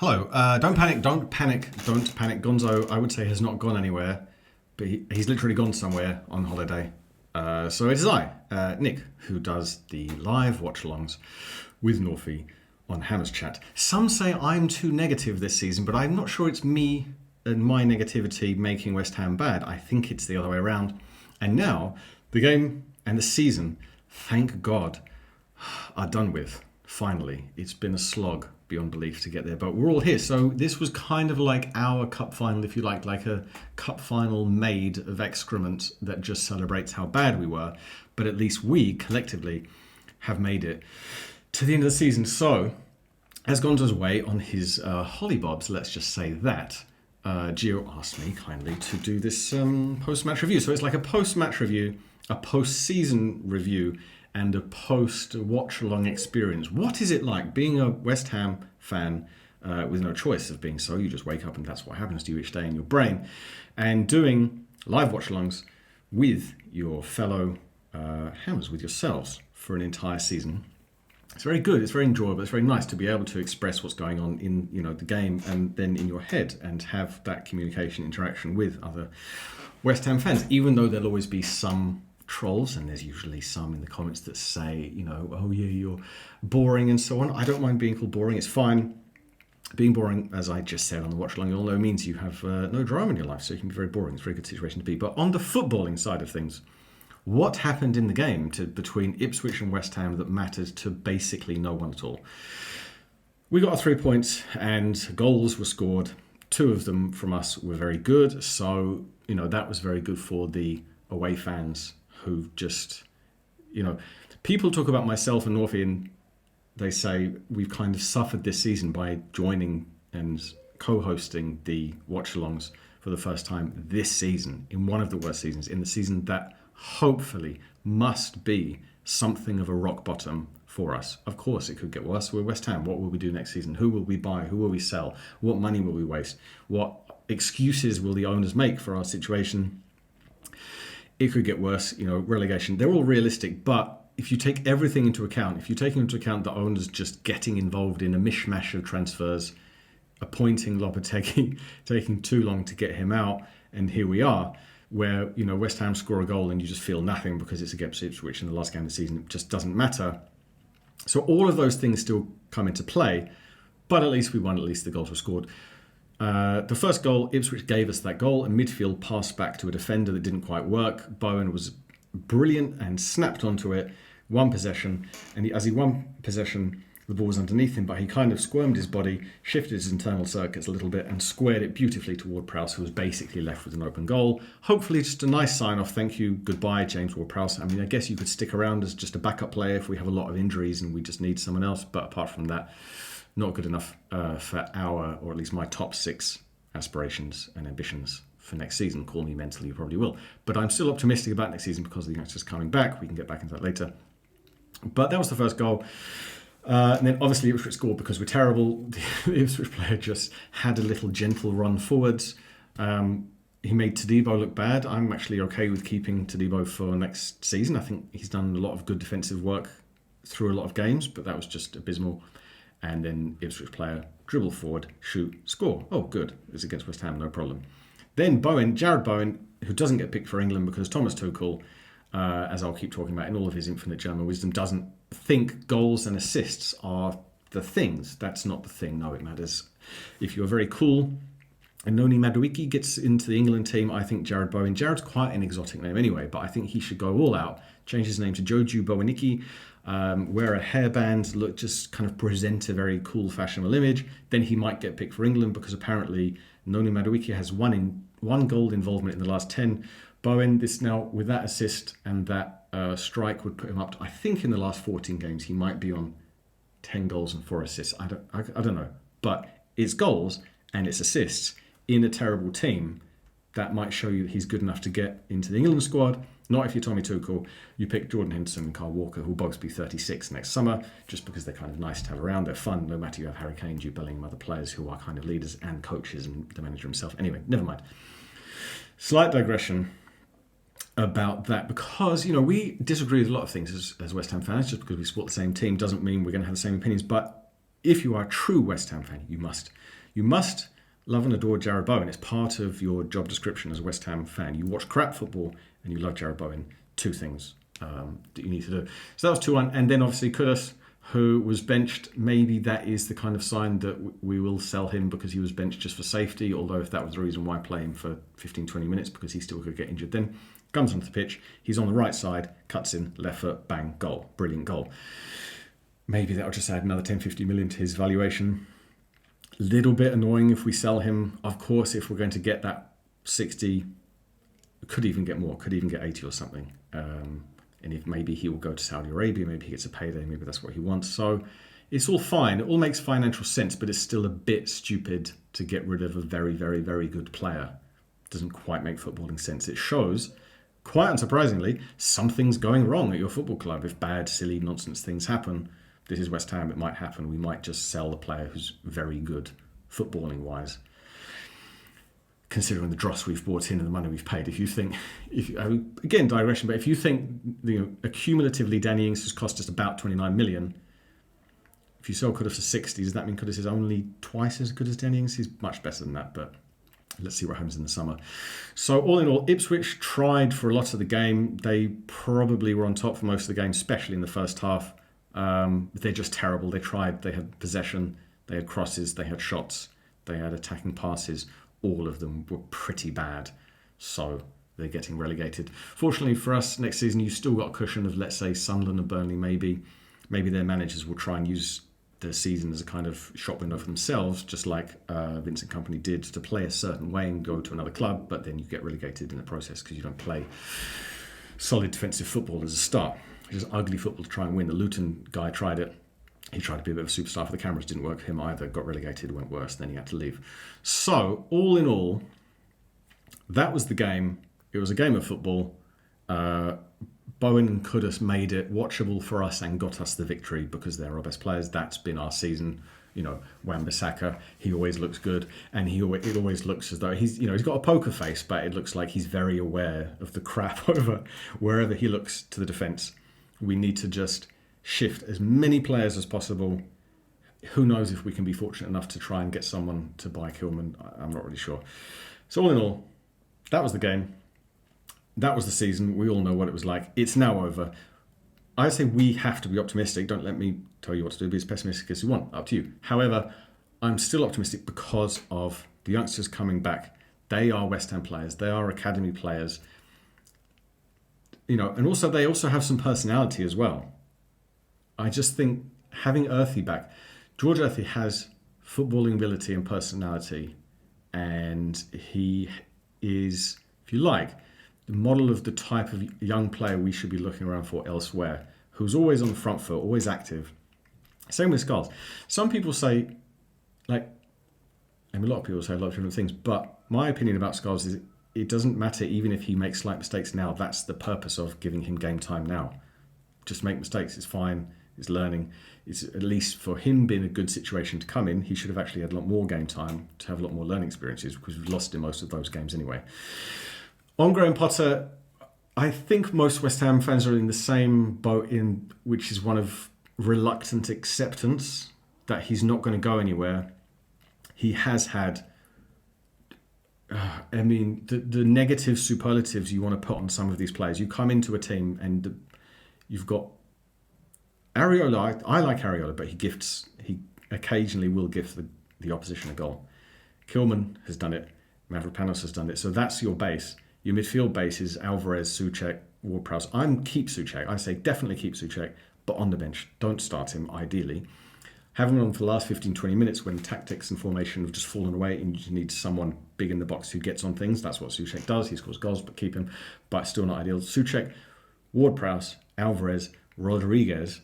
Hello. Don't panic. Don't panic. Don't panic. Gonzo, I would say, has not gone anywhere, but he's literally gone somewhere on holiday. So it is I, Nick, who does the live watch-alongs with Northie on Hammer's Chat. Some say I'm too negative this season, but I'm not sure it's me and my negativity making West Ham bad. I think it's the other way around. And now the game and the season, thank God, are done with. Finally, it's been a slog beyond belief to get there, but we're all here. So this was kind of like our cup final, if you like a cup final made of excrement that just celebrates how bad we were. But at least we collectively have made it to the end of the season. So as Gonzo's away on his hollybobs, let's just say that, Gio asked me kindly to do this post-match review. So it's like a post-match review, a post-season review, and a post-watch-along experience. What is it like being a West Ham fan with no choice of being so? You just wake up and that's what happens to you each day in your brain. And doing live watch-alongs with your fellow Hammers, with yourselves, for an entire season. It's very good, it's very enjoyable, it's very nice to be able to express what's going on in the game and then in your head and have that communication interaction with other West Ham fans, even though there'll always be some trolls, and there's usually some in the comments that say, oh yeah, you're boring and so on. I don't mind being called boring, it's fine. Being boring, as I just said on the watch along, you all know means you have no drama in your life, so you can be very boring. It's a very good situation to be. But on the footballing side of things, what happened in the game between Ipswich and West Ham that mattered to basically no one at all? We got our 3 points and goals were scored. 2 of them from us were very good, so that was very good for the away fans who just, people talk about myself and Northie and they say we've kind of suffered this season by joining and co-hosting the watch-alongs for the first time this season, in one of the worst seasons, in the season that hopefully must be something of a rock bottom for us. Of course, it could get worse. We're West Ham. What will we do next season? Who will we buy? Who will we sell? What money will we waste? What excuses will the owners make for our situation? It could get worse, relegation. They're all realistic, but if you take everything into account, if you take into account the owners just getting involved in a mishmash of transfers, appointing Lopetegui, taking too long to get him out, and here we are, where West Ham score a goal and you just feel nothing because it's against Ipswich in the last game of the season. It just doesn't matter. So all of those things still come into play, but at least we won. At least the goals were scored. The first goal, Ipswich gave us that goal. A midfield pass back to a defender that didn't quite work. Bowen was brilliant and snapped onto it. One possession, and as he won possession, the ball was underneath him, but he kind of squirmed his body, shifted his internal circuits a little bit, and squared it beautifully to Ward-Prowse, who was basically left with an open goal. Hopefully just a nice sign-off. Thank you, goodbye, James Ward-Prowse. I mean, I guess you could stick around as just a backup player if we have a lot of injuries and we just need someone else, but apart from that, not good enough for our, or at least my, top 6 aspirations and ambitions for next season. Call me mental, you probably will. But I'm still optimistic about next season because the youngsters coming back. We can get back into that later. But that was the first goal. And then obviously Ipswich scored because we're terrible. The Ipswich player just had a little gentle run forwards. He made Todibo look bad. I'm actually okay with keeping Todibo for next season. I think he's done a lot of good defensive work through a lot of games, but that was just abysmal. And then Ipswich player dribble forward, shoot, score. Oh, good. It's against West Ham, no problem. Then Jarrod Bowen, who doesn't get picked for England because Thomas Tuchel, as I'll keep talking about in all of his infinite German wisdom, doesn't think goals and assists are the things. That's not the thing. No, it matters. If you're very cool and Noni Madueke gets into the England team, I think Jarrod's quite an exotic name anyway, but I think he should go all out, change his name to Joju Boweniki, wear a hairband, just kind of present a very cool, fashionable image. Then he might get picked for England because apparently Noni Madueke has one goal involvement in the last 10. Bowen, this now with that assist and that strike would put him up to, I think in the last 14 games he might be on 10 goals and 4 assists. I don't know, but it's goals and it's assists in a terrible team. That might show you that he's good enough to get into the England squad. Not if you're Tommy Tuchel. You pick Jordan Henderson and Carl Walker, who'll both be 36 next summer, just because they're kind of nice to have around. They're fun, no matter you have Harry Kane, Jude Bellingham, other players who are kind of leaders and coaches and the manager himself. Anyway, never mind. Slight digression about that, because we disagree with a lot of things as West Ham fans. Just because we support the same team doesn't mean we're going to have the same opinions. But if you are a true West Ham fan, you must love and adore Jarrod Bowen. It's part of your job description as a West Ham fan. You watch crap football and you love Jarrod Bowen. Two things that you need to do. So that was 2-1. And then obviously Kudus, who was benched. Maybe that is the kind of sign that we will sell him because he was benched just for safety. Although if that was the reason, why play him for 15, 20 minutes, because he still could get injured then. Comes onto the pitch. He's on the right side, cuts in, left foot, bang, goal. Brilliant goal. Maybe that'll just add another 10, 50 million to his valuation. Little bit annoying if we sell him. Of course, if we're going to get that 60, could even get more, could even get 80 or something. And if maybe he will go to Saudi Arabia, maybe he gets a payday, maybe that's what he wants. So it's all fine. It all makes financial sense, but it's still a bit stupid to get rid of a very, very, very good player. It doesn't quite make footballing sense. It shows, quite unsurprisingly, something's going wrong at your football club. If bad, silly, nonsense things happen, this is West Ham, it might happen. We might just sell the player who's very good, footballing-wise. Considering the dross we've brought in and the money we've paid, again, digression, but if you think, accumulatively Danny Ings has cost us about 29 million, if you sell Kudus for 60, does that mean Kudus is only twice as good as Danny Ings? He's much better than that, but let's see what happens in the summer. So all in all, Ipswich tried for a lot of the game. They probably were on top for most of the game, especially in the first half. They're just terrible. They tried, they had possession, they had crosses, they had shots, they had attacking passes. All of them were pretty bad, so they're getting relegated. Fortunately for us, next season you've still got a cushion of, let's say, Sunderland and Burnley. Maybe their managers will try and use the season as a kind of shop window for themselves, just like Vincent Kompany did, to play a certain way and go to another club, but then you get relegated in the process because you don't play solid defensive football as a start. It's just ugly football to try and win. The Luton guy tried it. He tried to be a bit of a superstar for the cameras, didn't work for him either, got relegated, went worse, then he had to leave. So, all in all, that was the game. It was a game of football. Bowen and Kudus made it watchable for us and got us the victory because they're our best players. That's been our season. Wan-Bissaka, he always looks good, and it always looks as though he's got a poker face, but it looks like he's very aware of the crap over wherever he looks to the defence. We need to just shift as many players as possible. Who knows if we can be fortunate enough to try and get someone to buy Kilman. I'm not really sure. So all in all, that was the game. That was the season. We all know what it was like. It's now over. I say we have to be optimistic. Don't let me tell you what to do. Be as pessimistic as you want. Up to you. However, I'm still optimistic because of the youngsters coming back. They are West Ham players. They are academy players. And also they also have some personality as well. I just think having Earthy back, George Earthy has footballing ability and personality, and he is, if you like, the model of the type of young player we should be looking around for elsewhere, who's always on the front foot, always active. Same with Skulls. Some people say, a lot of people say a lot of different things, but my opinion about Skulls is it doesn't matter even if he makes slight mistakes now. That's the purpose of giving him game time now. Just make mistakes, it's fine. It's learning. It's at least for him being a good situation to come in. He should have actually had a lot more game time to have a lot more learning experiences because we've lost in most of those games anyway. On Graham Potter, I think most West Ham fans are in the same boat, which is one of reluctant acceptance that he's not going to go anywhere. He has had, the negative superlatives you want to put on some of these players. You come into a team and you've got Areola. I like Areola, but he occasionally will gift the opposition a goal. Kilman has done it. Mavropanos has done it. So that's your base. Your midfield base is Alvarez, Souček, Ward-Prowse. Keep Souček. I say definitely keep Souček, but on the bench. Don't start him, ideally. Have him on for the last 15, 20 minutes when tactics and formation have just fallen away and you need someone big in the box who gets on things. That's what Souček does. He scores goals, but keep him. But still not ideal. Souček, Ward-Prowse, Alvarez, Rodriguez,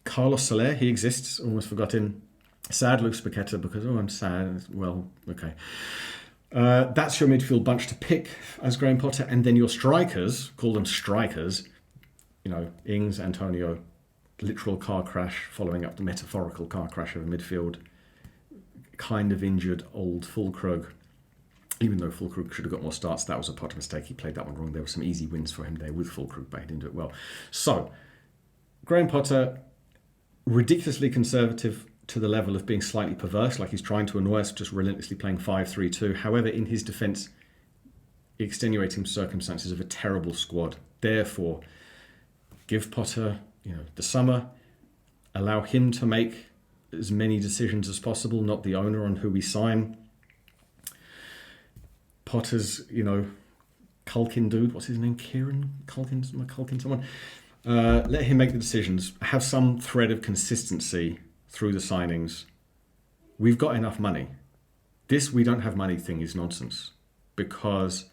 Carlos Soler, he exists, almost forgotten. Sad Luke Paqueta because, I'm sad. Well, okay. That's your midfield bunch to pick as Graham Potter. And then your strikers, call them strikers, Ings, Antonio, literal car crash, following up the metaphorical car crash of a midfield. Kind of injured old Fulkrug. Even though Fulkrug should have got more starts, that was a Potter mistake. He played that one wrong. There were some easy wins for him there with Fulkrug, but he didn't do it well. So, Graham Potter, ridiculously conservative to the level of being slightly perverse, like he's trying to annoy us, just relentlessly playing 5-3-2. However, in his defence, extenuating circumstances of a terrible squad. Therefore, give Potter, the summer, allow him to make as many decisions as possible, not the owner on who we sign. Potter's, Culkin dude, what's his name? Kieran Culkin? Am I Culkin someone? Let him make the decisions. Have some thread of consistency through the signings. We've got enough money. This we don't have money thing is nonsense, because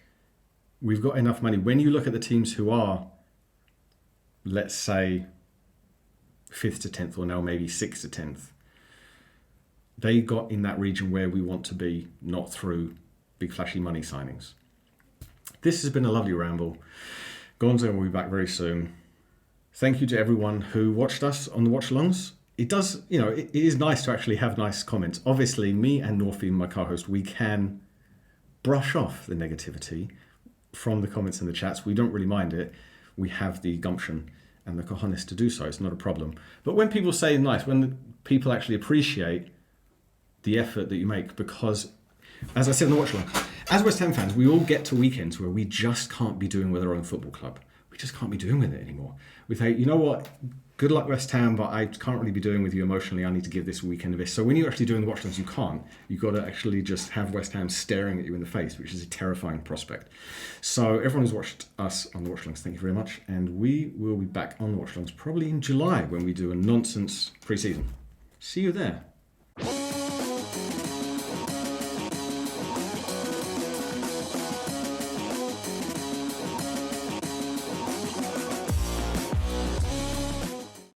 we've got enough money. When you look at the teams who are, let's say, 5th to 10th, or now maybe 6th to 10th, they got in that region where we want to be, not through big flashy money signings. This has been a lovely ramble. Gonzo will be back very soon. Thank you to everyone who watched us on the watch-alongs. It does, it is nice to actually have nice comments. Obviously, me and Northie, my co-host, we can brush off the negativity from the comments and the chats. We don't really mind it. We have the gumption and the cojones to do so. It's not a problem. But when people say nice, when people actually appreciate the effort that you make, because, as I said in the watch-along, as West Ham fans, we all get to weekends where we just can't be doing with our own football club. We just can't be doing with it anymore. We think, you know what? Good luck, West Ham, but I can't really be doing with you emotionally. I need to give this weekend a this. So when you're actually doing the watch-alongs, you can't. You've got to actually just have West Ham staring at you in the face, which is a terrifying prospect. So everyone who's watched us on the watch-alongs, thank you very much. And we will be back on the watch-alongs probably in July when we do a nonsense pre-season. See you there.